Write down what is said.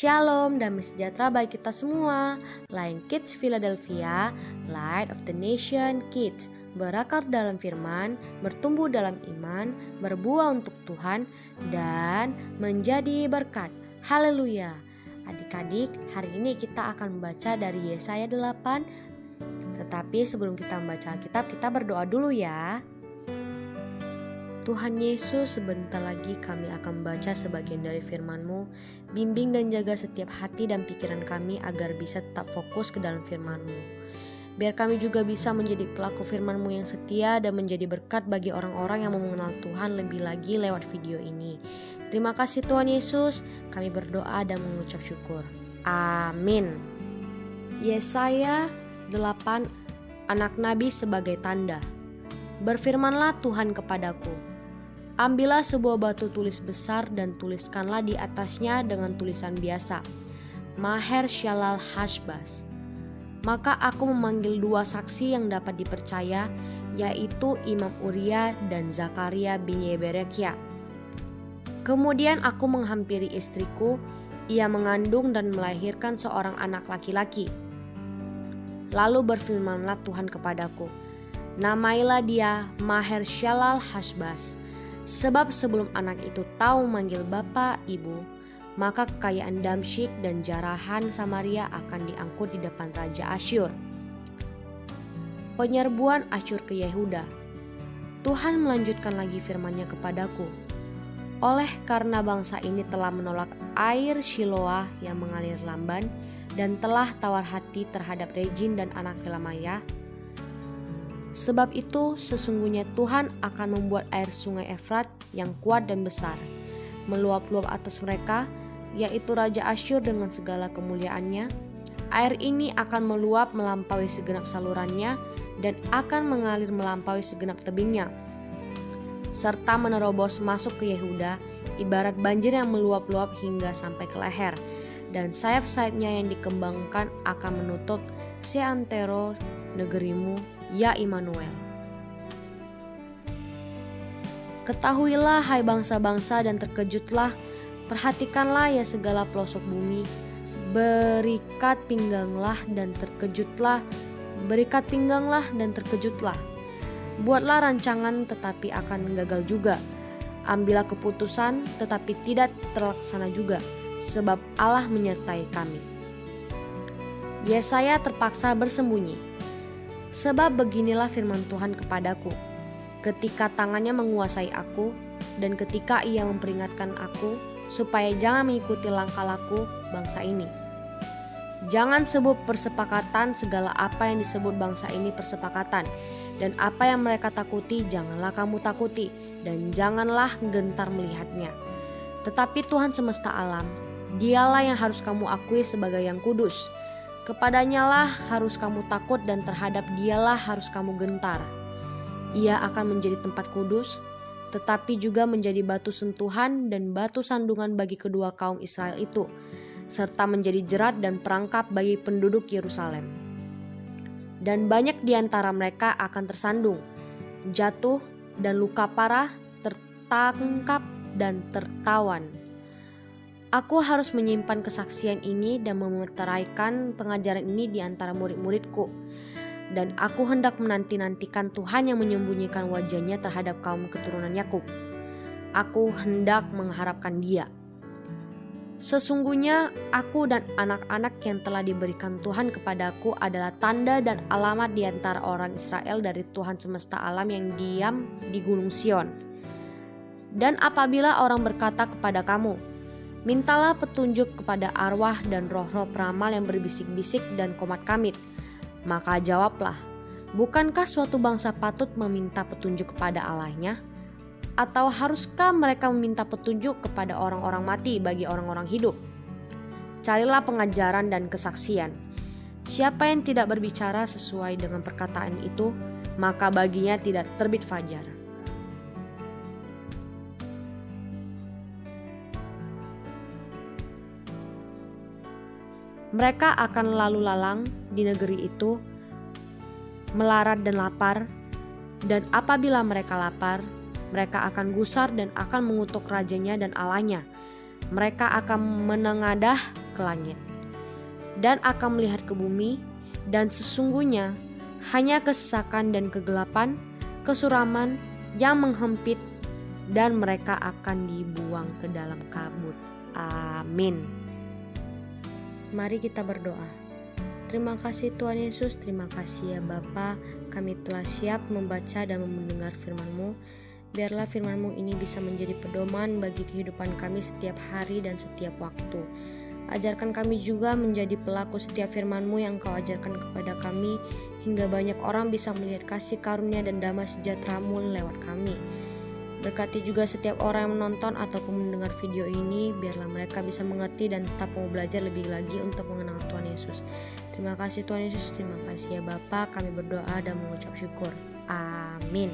Shalom, damai sejahtera bagi kita semua. Line Kids Philadelphia, Light of the Nation Kids, berakar dalam firman, bertumbuh dalam iman, berbuah untuk Tuhan, dan menjadi berkat. Haleluya. Adik-adik, hari ini kita akan membaca dari Yesaya 8. Tetapi sebelum kita membaca Alkitab, kita berdoa dulu ya. Tuhan Yesus, sebentar lagi kami akan membaca sebagian dari firman-Mu. Bimbing dan jaga setiap hati dan pikiran kami agar bisa tetap fokus ke dalam firman-Mu. Biar kami juga bisa menjadi pelaku firman-Mu yang setia dan menjadi berkat bagi orang-orang yang mau mengenal Tuhan lebih lagi lewat video ini. Terima kasih Tuhan Yesus, kami berdoa dan mengucap syukur. Amin. Yesaya 8, anak nabi sebagai tanda. Berfirmanlah Tuhan kepadaku, ambillah sebuah batu tulis besar dan tuliskanlah di atasnya dengan tulisan biasa, Maher Shalal Hashbaz. Maka aku memanggil dua saksi yang dapat dipercaya, yaitu Imam Uria dan Zakaria bin Yeberekia. Kemudian aku menghampiri istriku, ia mengandung dan melahirkan seorang anak laki-laki. Lalu berfirmanlah Tuhan kepadaku, namailah dia Maher Shalal Hashbaz, sebab sebelum anak itu tahu manggil bapa ibu, maka kekayaan Damsyik dan jarahan Samaria akan diangkut di depan Raja Asyur. Penyerbuan Asyur ke Yehuda. Tuhan melanjutkan lagi firman-Nya kepadaku, oleh karena bangsa ini telah menolak air Shiloah yang mengalir lamban dan telah tawar hati terhadap Rejin dan anak Telamaya, sebab itu sesungguhnya Tuhan akan membuat air sungai Efrat yang kuat dan besar meluap-luap atas mereka, yaitu Raja Asyur dengan segala kemuliaannya. Air ini akan meluap melampaui segenap salurannya dan akan mengalir melampaui segenap tebingnya, serta menerobos masuk ke Yehuda ibarat banjir yang meluap-luap hingga sampai ke leher, dan sayap-sayapnya yang dikembangkan akan menutup seantero negerimu, ya Immanuel. Ketahuilah hai bangsa-bangsa dan terkejutlah, perhatikanlah ya segala pelosok bumi, berikat pingganglah dan terkejutlah, berikat pingganglah dan terkejutlah. Buatlah rancangan tetapi akan gagal juga, ambillah keputusan tetapi tidak terlaksana juga, sebab Allah menyertai kami. Yesaya terpaksa bersembunyi. Sebab beginilah firman Tuhan kepadaku, ketika tangannya menguasai aku, dan ketika ia memperingatkan aku, supaya jangan mengikuti langkah laku bangsa ini. Jangan sebut persepakatan segala apa yang disebut bangsa ini persepakatan, dan apa yang mereka takuti janganlah kamu takuti, dan janganlah gentar melihatnya. Tetapi Tuhan semesta alam, dialah yang harus kamu akui sebagai yang kudus. Kepadanyalah harus kamu takut dan terhadap dialah harus kamu gentar. Ia akan menjadi tempat kudus, tetapi juga menjadi batu sentuhan dan batu sandungan bagi kedua kaum Israel itu, serta menjadi jerat dan perangkap bagi penduduk Yerusalem. Dan banyak di antara mereka akan tersandung, jatuh dan luka parah, tertangkap dan tertawan. Aku harus menyimpan kesaksian ini dan memeteraikan pengajaran ini di antara murid-muridku. Dan aku hendak menanti-nantikan Tuhan yang menyembunyikan wajahnya terhadap kaum keturunan Yakub. Aku hendak mengharapkan Dia. Sesungguhnya aku dan anak-anak yang telah diberikan Tuhan kepadaku adalah tanda dan alamat di antara orang Israel dari Tuhan semesta alam yang diam di Gunung Sion. Dan apabila orang berkata kepada kamu, mintalah petunjuk kepada arwah dan roh-roh peramal yang berbisik-bisik dan komat kamit, maka jawablah, bukankah suatu bangsa patut meminta petunjuk kepada Allahnya? Atau haruskah mereka meminta petunjuk kepada orang-orang mati bagi orang-orang hidup? Carilah pengajaran dan kesaksian. Siapa yang tidak berbicara sesuai dengan perkataan itu, maka baginya tidak terbit fajar. Mereka akan lalu lalang di negeri itu, melarat dan lapar, dan apabila mereka lapar, mereka akan gusar dan akan mengutuk rajanya dan Allahnya. Mereka akan menengadah ke ke langit dan akan melihat ke bumi, dan sesungguhnya hanya kesesakan dan kegelapan, kesuraman yang menghempit, dan mereka akan dibuang ke dalam kabut. Amin. Mari kita berdoa. Terima kasih Tuhan Yesus, terima kasih ya Bapa, kami telah siap membaca dan mendengar firman-Mu. Biarlah firman-Mu ini bisa menjadi pedoman bagi kehidupan kami setiap hari dan setiap waktu. Ajarkan kami juga menjadi pelaku setiap firman-Mu yang Kau ajarkan kepada kami, hingga banyak orang bisa melihat kasih karunia dan damai sejahtera-Mu lewat kami. Berkati juga setiap orang yang menonton ataupun mendengar video ini, biarlah mereka bisa mengerti dan tetap mau belajar lebih lagi untuk mengenal Tuhan Yesus. Terima kasih Tuhan Yesus, terima kasih ya Bapa, kami berdoa dan mengucap syukur. Amin.